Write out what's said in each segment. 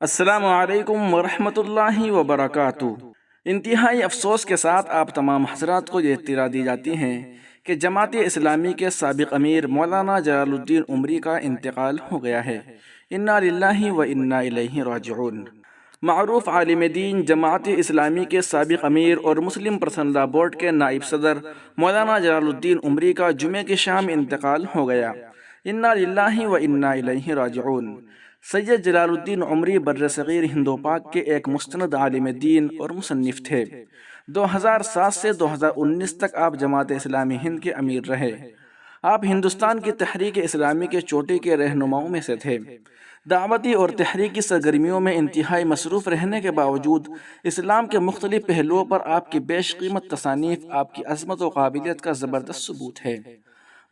السلام علیکم ورحمۃ اللہ وبرکاتہ۔ انتہائی افسوس کے ساتھ آپ تمام حضرات کو یہ اطلاع دی جاتی ہے کہ جماعت اسلامی کے سابق امیر مولانا جلال الدین عمری کا انتقال ہو گیا ہے۔ انا للہ و انا الیہ راجعون۔ معروف عالم دین، جماعت اسلامی کے سابق امیر اور مسلم پرسنل لا بورڈ کے نائب صدر مولانا جلال الدین عمری کا جمعے کی شام انتقال ہو گیا۔ انا للہ و انا الیہ راجعون۔ سید جلال الدین عمری بر صغیر ہند و پاک کے ایک مستند عالم دین اور مصنف تھے۔ 2007 سے 2019 تک آپ جماعت اسلامی ہند کے امیر رہے۔ آپ ہندوستان کی تحریک اسلامی کے چوٹی کے رہنماؤں میں سے تھے۔ دعوتی اور تحریکی سرگرمیوں میں انتہائی مصروف رہنے کے باوجود اسلام کے مختلف پہلوؤں پر آپ کی بیش قیمت تصانیف آپ کی عظمت و قابلیت کا زبردست ثبوت ہے۔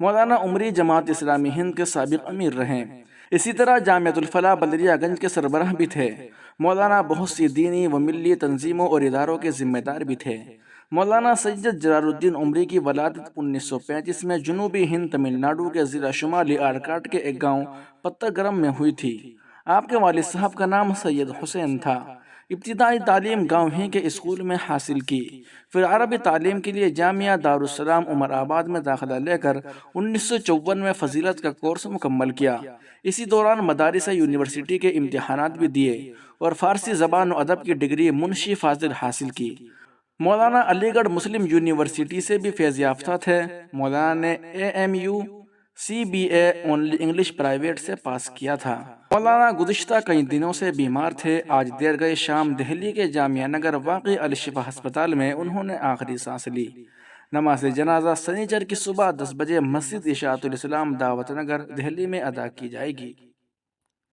مولانا عمری جماعت اسلامی ہند کے سابق امیر رہے۔ اسی طرح جامعۃ الفلاح بلدیہ گنج کے سربراہ بھی تھے۔ مولانا بہت سی دینی و ملی تنظیموں اور اداروں کے ذمہ دار بھی تھے۔ مولانا سید جلال الدین عمری کی ولادت 1935 میں جنوبی ہند تمل ناڈو کے ضلع شمالی آرکاٹ کے ایک گاؤں پتگرم میں ہوئی تھی۔ آپ کے والد صاحب کا نام سید حسین تھا۔ ابتدائی تعلیم گاؤں ہی کے اسکول میں حاصل کی، پھر عربی تعلیم کے لیے جامعہ دارالسلام عمر آباد میں داخلہ لے کر 1954 میں فضیلت کا کورس مکمل کیا۔ اسی دوران مدارس یونیورسٹی کے امتحانات بھی دیے اور فارسی زبان و ادب کی ڈگری منشی فاضل حاصل کی۔ مولانا علی گڑھ مسلم یونیورسٹی سے بھی فیض یافتہ تھے۔ مولانا نے AMU CBA only English private سے پاس کیا تھا۔ مولانا گزشتہ کئی دنوں سے بیمار تھے۔ آج دیر گئے شام دہلی کے جامعہ نگر واقع الشفا ہسپتال میں انہوں نے آخری سانس لی۔ نماز جنازہ سنیچر کی صبح 10 بجے مسجد اشاعت الاسلام دعوت نگر دہلی میں ادا کی جائے گی۔